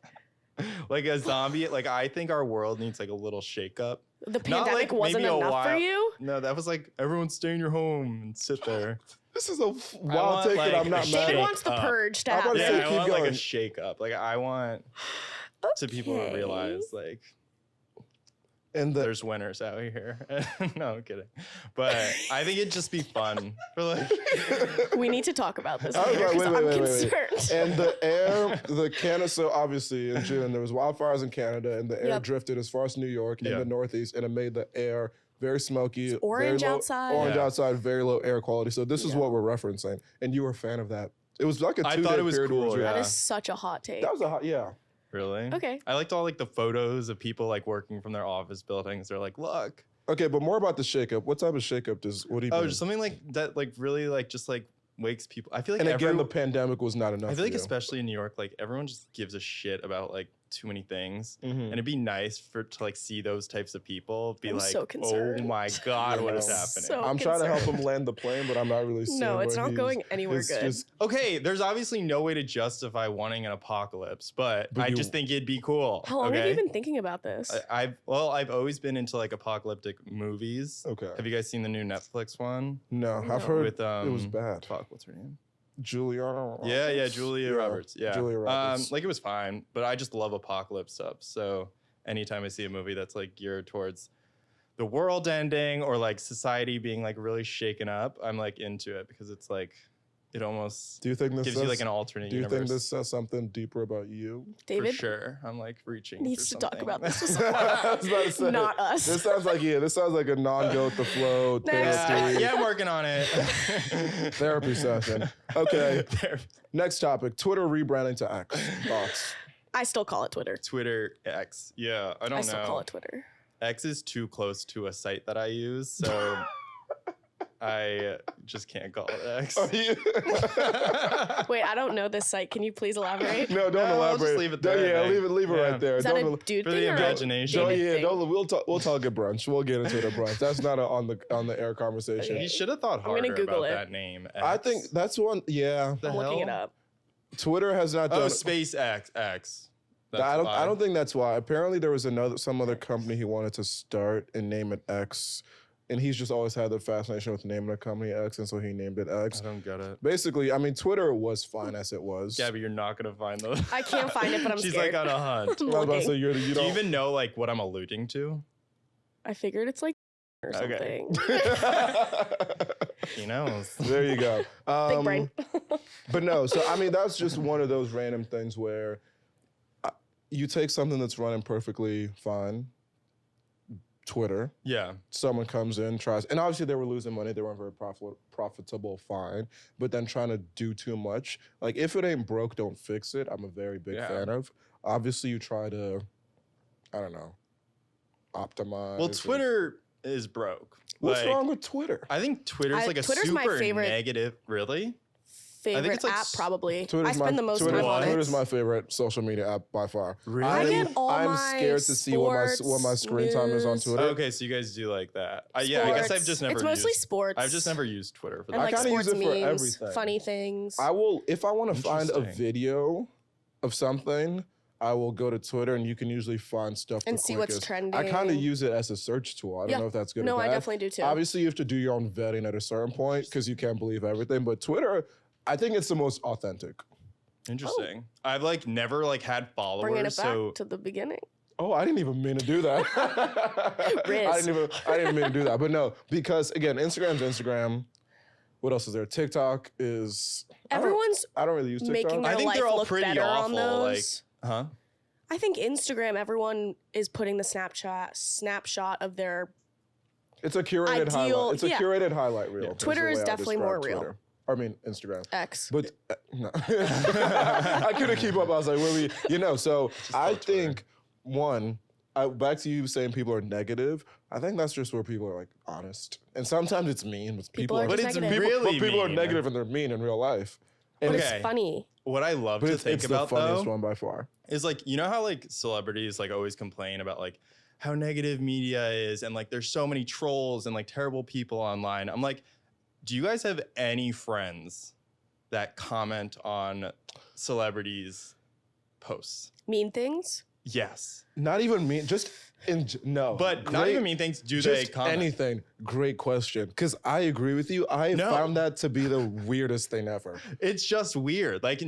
Like a zombie. Like I think our world needs like a little shakeup. The Not pandemic like wasn't maybe a enough for while- you? No, that was like everyone stay in your home and sit there. This is a wild want, take like, that I'm a not shake mad David at. wants the up. purge to I'm about to happen. say, Yeah, I keep want like a going. shake up. Like I want to people to Okay. realize like there's winners out here. No, I'm kidding. But I think it'd just be fun for like. We need to talk about this. I was like, I'm concerned. And the Canada, so obviously in June there was wildfires in Canada, and the air drifted as far as New York in the Northeast, and it made the air very smoky. It's orange very low, outside. Orange outside, very low air quality. So this is what we're referencing, and you were a fan of that. It was like a 2 day thought it was period. cool. That is such a hot take. That was a hot, yeah. Really? Okay. I liked all like the photos of people like working from their office buildings. They're like, look. Okay, but more about the shakeup. What type of shakeup what do you? Just something like that, like really like just like wakes people. I feel like and again, the pandemic was not enough. I feel like especially in New York, like everyone just gives a shit about like too many things, and it'd be nice to like see those types of people be like, so concerned. oh my god, what is happening? So I'm trying to help him land the plane, but I'm not really seeing No, it's where not going anywhere good. Just, okay, there's obviously no way to justify wanting an apocalypse, but I just think it'd be cool. How long have you been thinking about this? I've always been into like apocalyptic movies. Okay. Have you guys seen the new Netflix one? No, I've heard with it was bad. Fuck, what's her name? Julia Roberts. Yeah, Julia Roberts. Yeah. Julia Roberts. Like it was fine, but I just love apocalypse stuff. So anytime I see a movie that's like geared towards the world ending or like society being like really shaken up, I'm like into it because it's like it almost do you think this gives you like an alternate universe. Do you think this says something deeper about you? David? For sure. I'm like reaching needs for to talk about this with I was about to say, not us. This sounds like a non-go with the flow therapy. Yeah, I'm working on it. Therapy session. Okay. Next topic. Twitter rebranding to X. Thoughts? I still call it Twitter. Twitter X. Yeah, I don't know. I still call it Twitter. X is too close to a site that I use, so I just can't call it X. Wait, I don't know this site. Can you please elaborate? No, don't elaborate. I'll just leave it there. Yeah, leave it right there. Is that a dude for thing the or imagination. We'll talk at brunch. We'll get into it at brunch. That's not on the air conversation. You should have thought harder Google about it. that name. X. I think that's one. Yeah, The I'm hell? looking it up. Twitter has not done. Oh, Space X. That's I why. don't think that's why. Apparently, there was some other company he wanted to start and name it X, and he's just always had the fascination with naming a company X, and so he named it X. I don't get it. Basically, I mean, Twitter was fine as it was. Gabby, you're not gonna find those. I can't find it, but I'm She's scared. like on a hunt. I'm I was about to say, looking. you Do you don't. even know like what I'm alluding to? I figured it's like or Okay. something. He knows. There you go. Big brain. But no, so I mean, that's just one of those random things where you take something that's running perfectly fine, Twitter, Yeah. someone comes in, tries, and obviously they were losing money, they weren't very profitable, fine, but then trying to do too much. Like, if it ain't broke, don't fix it. I'm a very big fan of. Obviously, you try to, I don't know, optimize. Well, Twitter is broke. What's Like, wrong with Twitter? I think Twitter's like a Twitter's my super favorite- negative. Really? Favorite it's like app, probably. Twitter's I spend the most time on it. Twitter's my favorite social media app by far. Really? I get all I'm my scared to see what my screen time is on news. Twitter. Okay, so you guys do like that. Yeah, I guess I've Sports. just never It's mostly used, sports. I've just never used Twitter for And that. like kinda use sports it for memes, everything. funny things. I will, if I want to find a Interesting. video of something, I will go to Twitter, and you can usually find stuff And the see what's quickest. trending. I kind of use it as a search tool. I don't Yeah. know if that's good No, or bad. I definitely do too. Obviously, you have to do your own vetting at a certain point because you can't believe everything. But Twitter, I think it's the most authentic. Interesting. I've like never like had followers. Bringing it back so to the beginning. Oh, I didn't even mean to do that. Rizz. I didn't mean to do that. But no, because again, Instagram's Instagram. What else is there? TikTok is. Everyone's I don't really use TikTok. making their I think life they're all look pretty better on awful. Like, those. huh? I think Instagram, everyone is putting the snapshot of their. It's a curated Ideal- highlight. It's a yeah. curated highlight reel. Yeah. Twitter the is way I definitely describe more real. Twitter. I mean Instagram. X. But no. I couldn't keep up. I was like, so I think back to you saying people are negative. I think that's just where people are like honest. And sometimes it's mean, but people are are just But it's negative. really people are mean. negative and they're mean in real life. And But Okay. it's funny. What I love but to it's think about the funniest though one by far. is like, you know how like celebrities like always complain about like how negative media is and like there's so many trolls and like terrible people online. I'm like, do you guys have any friends that comment on celebrities' posts? Mean things. Yes. Not even mean, just no. But not even mean things. Do they comment? Anything? Great question. Because I agree with you. I found that to be the weirdest thing ever. It's just weird. Like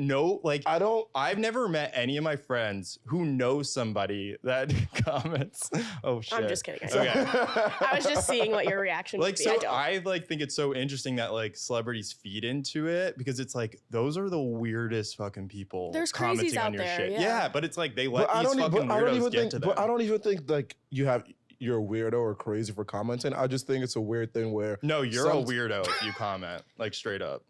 I've never met any of my friends who know somebody that comments. Oh shit. I'm just kidding. Okay. I was just seeing what your reaction would be. I think it's so interesting that like celebrities feed into it because it's like those are the weirdest fucking people. There's commenting crazies out on your there. shit. Yeah, but it's like they let these fucking weirdos get to them. But I don't even think like you're a weirdo or crazy for commenting. I just think it's a weird thing where no, you're a weirdo if you comment, like straight up.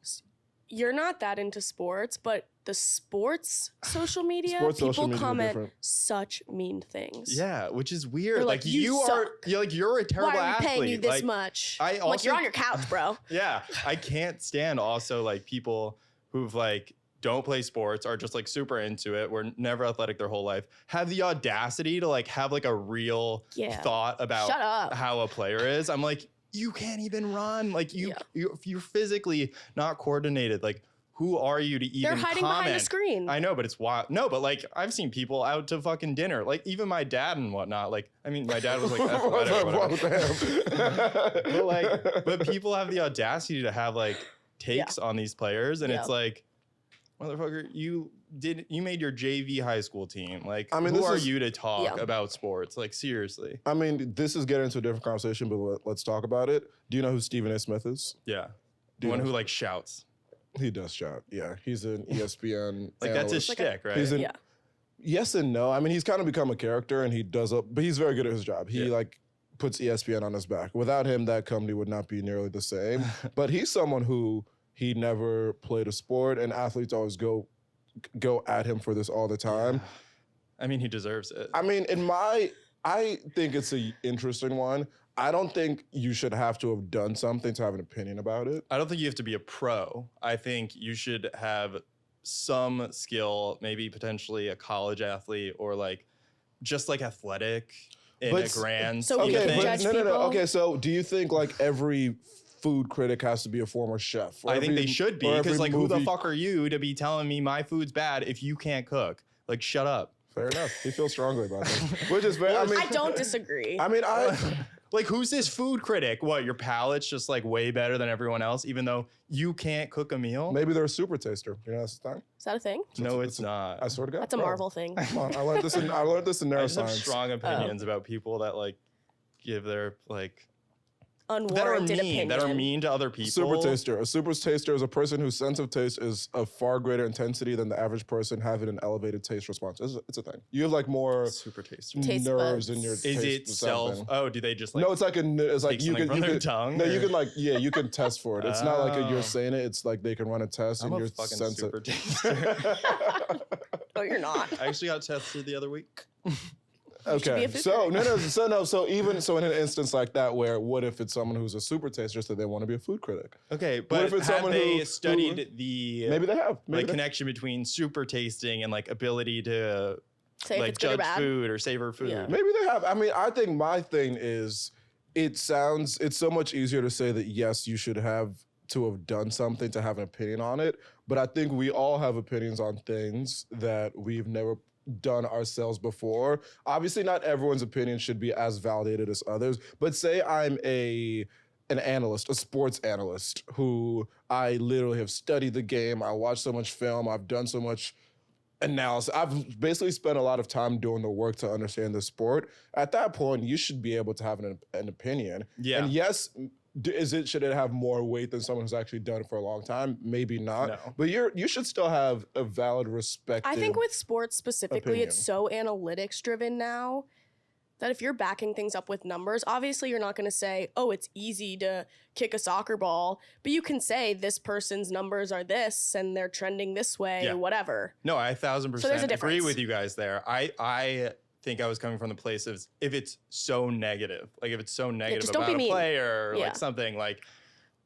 You're not that into sports, but the sports social media, people comment such mean things. Yeah, which is weird. They're like you're a terrible athlete. Why are we paying you this much? Like you're on your couch, bro. Yeah, I can't stand also like people who've like don't play sports, are just like super into it, were never athletic their whole life, have the audacity to like have like a real thought about how a player is. I'm like, you can't even run. Like you're physically not coordinated. Like who are you to even comment? They're hiding behind the screen. I know, but it's wild. No, but like I've seen people out to fucking dinner. Like even my dad and whatnot. Like, I mean, my dad was like athletic or whatever. but people have the audacity to have like takes on these players. And it's like, motherfucker, you made your JV high school team. Like, I mean, who are you to talk about sports? Like, seriously. I mean, this is getting into a different conversation, but let's talk about it. Do you know who Stephen A. Smith is? Yeah. The one who like shouts. He does shout. Yeah. He's an ESPN like analyst. That's his shtick, right? Yes and no. I mean, he's kind of become a character and but he's very good at his job. He like puts ESPN on his back. Without him, that company would not be nearly the same. But he's someone who he never played a sport, and athletes always go at him for this all the time. Yeah. I mean, he deserves it. I mean, I think it's an interesting one. I don't think you should have to have done something to have an opinion about it. I don't think you have to be a pro. I think you should have some skill, maybe potentially a college athlete or like just like athletic in a grand scheme of things. No. Okay, so do you think like every food critic has to be a former chef? I think they should be, because like who the fuck are you to be telling me my food's bad if you can't cook? Like shut up. Fair enough. He feels strongly about this. Which is very, I don't disagree. I mean, like who's this food critic? What, your palate's just like way better than everyone else, even though you can't cook a meal? Maybe they're a super taster. You know that's the thing? Is that a thing? No, it's not. I swear to God. That's a Marvel thing. Come on, I learned this in neuroscience. I just have strong opinions about people that like give their like unwarranted opinion. That are mean to other people. Super taster. A super taster is a person whose sense of taste is of far greater intensity than the average person having an elevated taste response. It's a thing. You have like more super taster nerves in your taste. Is it self? Oh, do they just like? No, it's like you can their tongue. No, you can like you can test for it. It's not like you're saying it. It's like they can run a test and I'm you're a fucking sense super it. Taster. Oh, you're not. I actually got tested the other week. Okay, so in an instance like that, where what if it's someone who's a super taster, so they want to be a food critic? Okay, but if it's have they studied the maybe they have connection between super tasting and like ability to say like judge food or savor food? Yeah. Maybe they have. I mean, I think my thing is it's so much easier to say that yes, you should have to have done something to have an opinion on it, but I think we all have opinions on things that we've never done ourselves before. Obviously, not everyone's opinion should be as validated as others, but say I'm an analyst, a sports analyst, who I literally have studied the game, I watched so much film, I've done so much analysis. I've basically spent a lot of time doing the work to understand the sport. At that point, you should be able to have an opinion. Yeah. And yes, should it have more weight than someone who's actually done it for a long time? Maybe not. No. But you should still have a valid, respected I think with sports specifically, it's so analytics driven now that if you're backing things up with numbers, obviously you're not going to say, oh, it's easy to kick a soccer ball, but you can say this person's numbers are this and they're trending this way, whatever. No, I 1,000% agree with you guys there. I think I was coming from the place of if it's so negative, like if it's so negative about a player or like something, like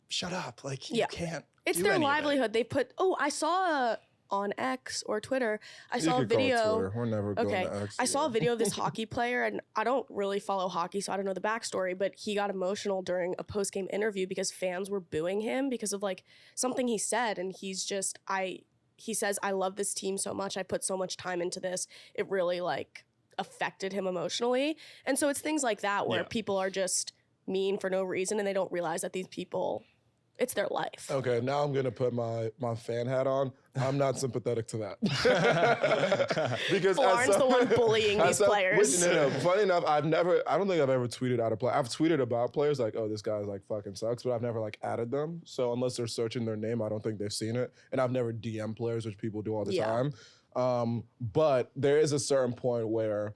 shut up, like you can't. It's their livelihood. They put. Oh, I saw on X or Twitter. I saw a video. We're never going to X. I saw a video of this hockey player, and I don't really follow hockey, so I don't know the backstory. But he got emotional during a post-game interview because fans were booing him because of like something he said, and he's just He says, "I love this team so much. I put so much time into this. It really like." affected him emotionally. And so it's things like that where people are just mean for no reason and they don't realize that these people, it's their life. Okay, now I'm gonna put my fan hat on. I'm not sympathetic to that. Because Folarin's the one bullying these players. No. Funny enough, I don't think I've ever tweeted out a player. I've tweeted about players like, oh, this guy's like fucking sucks, but I've never like added them. So unless they're searching their name, I don't think they've seen it. And I've never DM players, which people do all the time. But there is a certain point where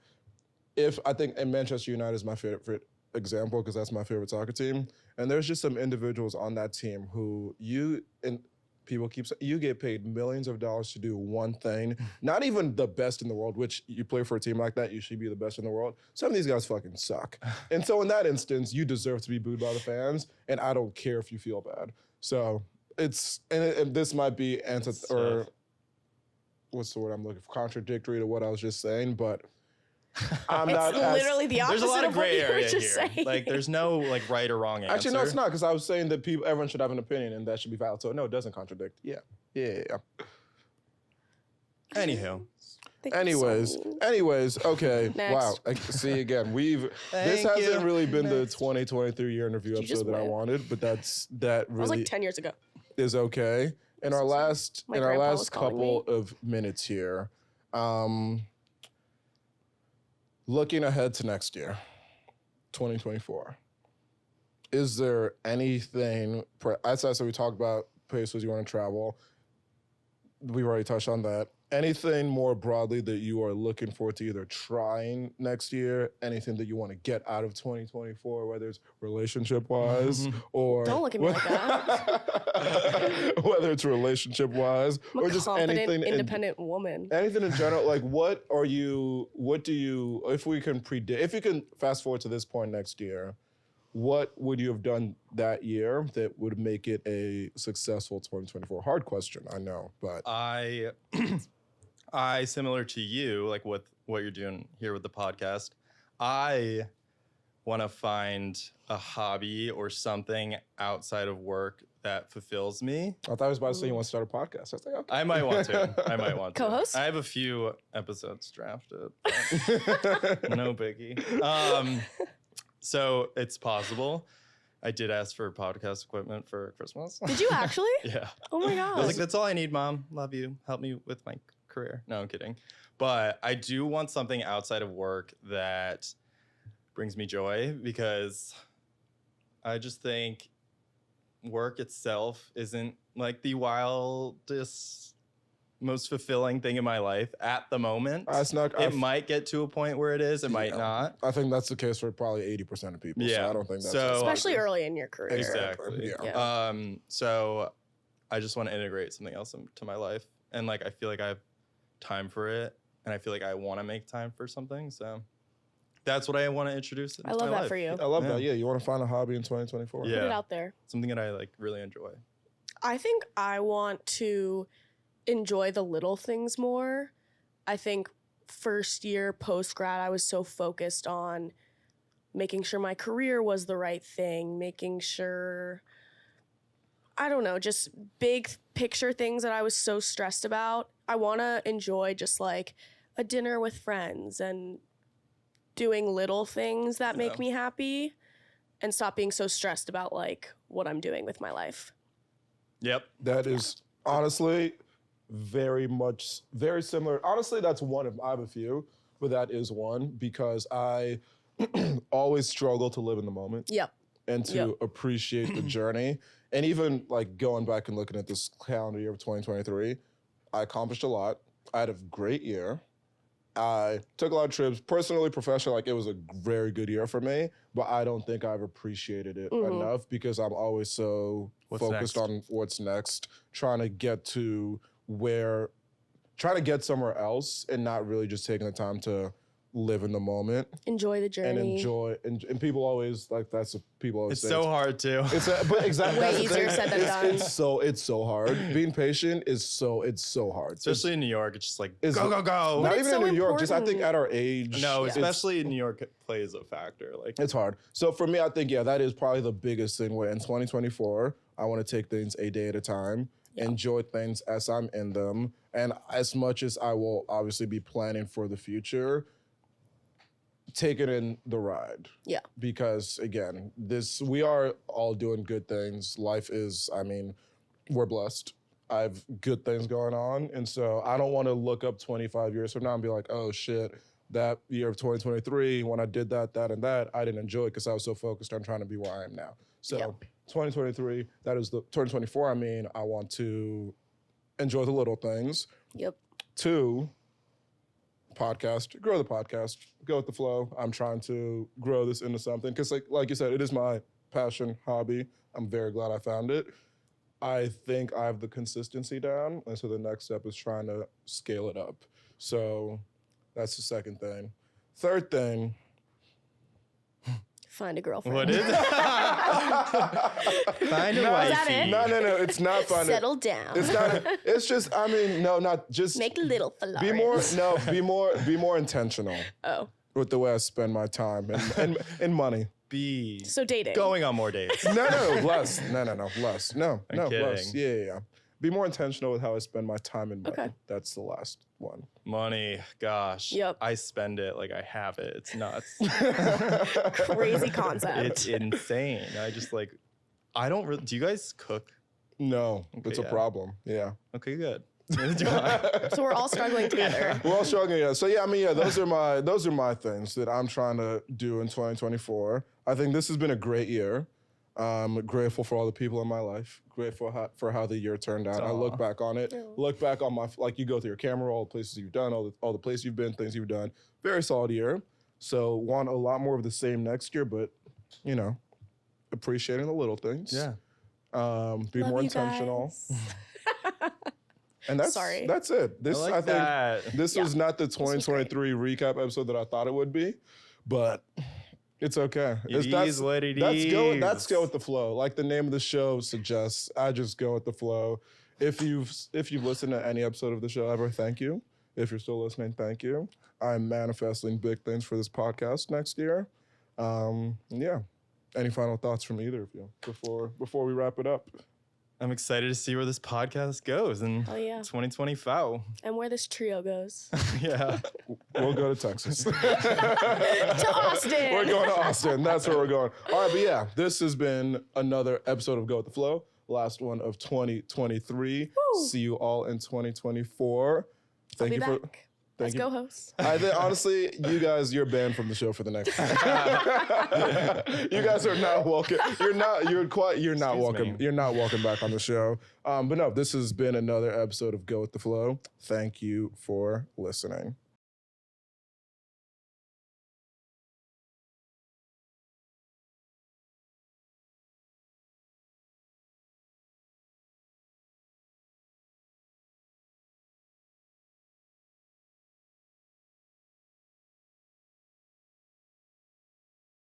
I think in Manchester United is my favorite example because that's my favorite soccer team. And there's just some individuals on that team who people keep saying, you get paid millions of dollars to do one thing, not even the best in the world, which you play for a team like that, you should be the best in the world. Some of these guys fucking suck. And so in that instance, you deserve to be booed by the fans, and I don't care if you feel bad. So and this might be what's the word I'm looking for? Contradictory to what I was just saying, but it's literally the opposite. There's a lot of gray area here. Saying. Like, there's no like right or wrong answer. Actually, no, it's not, because I was saying that everyone should have an opinion and that should be valid. So no, it doesn't contradict. Yeah. Anywho. Anyways, okay. Next. Wow. See, again, this hasn't really been the 2023 year interview episode that I wanted, but that really was like 10 years ago. Is okay. In our last couple of minutes here, looking ahead to next year, 2024, is there anything, as I said, we talked about places you want to travel. We've already touched on that. Anything more broadly that you are looking forward to either trying next year, anything that you want to get out of 2024, whether it's relationship-wise or... Don't look at me like that. Whether it's relationship-wise or just anything... independent woman. Anything in general, like if we can predict, if you can fast forward to this point next year, what would you have done that year that would make it a successful 2024? Hard question, I know, but... I similar to you, like what you're doing here with the podcast, I want to find a hobby or something outside of work that fulfills me. I thought I was about to say you want to start a podcast. I was like, okay. I might want to. Co-host? I have a few episodes drafted. No biggie. So it's possible. I did ask for podcast equipment for Christmas. Did you actually? Yeah. Oh my God. I was like, that's all I need, Mom. Love you. Help me with my career. No, I'm kidding. But I do want something outside of work that brings me joy, because I just think work itself isn't like the wildest, most fulfilling thing in my life at the moment. It might get to a point where it is. It might not. I think that's the case for probably 80% of people. Yeah. So I don't think that's... Especially early in your career. Exactly. Yeah. So I just want to integrate something else into my life. And like, I feel like I have time for it. And I feel like I want to make time for something. So that's what I want to introduce into I love my that life. for you. I love that. Yeah, you want to find a hobby in 2024. Yeah. Put it out there. Something that I like really enjoy. I think I want to enjoy the little things more. I think first year post-grad, I was so focused on making sure my career was the right thing, making sure, I don't know, just big picture things that I was so stressed about. I want to enjoy just like a dinner with friends and doing little things that make me happy, and stop being so stressed about like what I'm doing with my life. Yep. That is honestly very similar. Honestly, that's one of, I have a few, but that is one, because I always struggle to live in the moment. Yep. And to appreciate the journey. And even like going back and looking at this calendar year of 2023, I accomplished a lot. I had a great year. I took a lot of trips, personally, professionally, like it was a very good year for me, but I don't think I've appreciated it enough, because I'm always so focused on what's next, trying to get somewhere else and not really just taking the time to live in the moment. Enjoy the journey. And people always, like, that's what people always it's say. It's so hard too. But exactly. Way easier said than done. It's so hard. Being patient it's so hard. Especially in New York, it's just like, go. Not even in New York, just I think at our age. No, especially in New York, it plays a factor. Like, it's hard. So for me, I think, that is probably the biggest thing, where in 2024, I want to take things a day at a time, enjoy things as I'm in them. And as much as I will obviously be planning for the future, taking in the ride. Yeah. Because again, we are all doing good things. Life is, we're blessed. I have good things going on. And so I don't want to look up 25 years from now and be like, oh shit, that year of 2023, when I did that, and that, I didn't enjoy it because I was so focused on trying to be where I am now. So 2023, that is the 2024, I want to enjoy the little things. Yep. 2, podcast, grow the podcast, go with the flow. I'm trying to grow this into something because like you said, it is my passion, hobby. I'm very glad I found it. I think I have the consistency down, and so the next step is trying to scale it up. So that's the second thing. Third thing. Find a girlfriend. What is it? Find a wifey. No, it's not fun. Settle down. It's not. It's just. Not just. Make little Folarin. Be more intentional. Oh. With the way I spend my time and money. So dating. Going on more dates. No, less. Less. No, less. Yeah. Be more intentional with how I spend my time and money. Okay. That's the last one. Money, gosh. Yep. I spend it like I have it. It's nuts. Crazy concept. It's insane. I just I don't really. Do you guys cook? No, it's a problem. Yeah. Okay, good. So we're all struggling together. We're all struggling, yeah. So those are my things that I'm trying to do in 2024. I think this has been a great year. I'm grateful for all the people in my life. Grateful for how the year turned out. I look back on it. Look back on you go through your camera, all the places you've done, all the places you've been, things you've done. Very solid year. So want a lot more of the same next year, but appreciating the little things. Yeah. Be Love more you intentional. And that's it. This I think this was not the 2023 recap episode that I thought it would be, but it's okay. That's go with the flow. Like the name of the show suggests, I just go with the flow. If you've listened to any episode of the show ever, thank you. If you're still listening, thank you. I'm manifesting big things for this podcast next year. Yeah. Any final thoughts from either of you before we wrap it up? I'm excited to see where this podcast goes in 2025. And where this trio goes. Yeah. We'll go to Texas. To Austin. We're going to Austin. That's where we're going. All right, but yeah, this has been another episode of Go With The Flow. Last one of 2023. Woo. See you all in 2024. Thank you for... Let's go, host. I think honestly, you guys, you're banned from the show for the next. You guys are not welcome. You're not welcome. You're not welcome back on the show. But no, this has been another episode of Go With The Flow. Thank you for listening.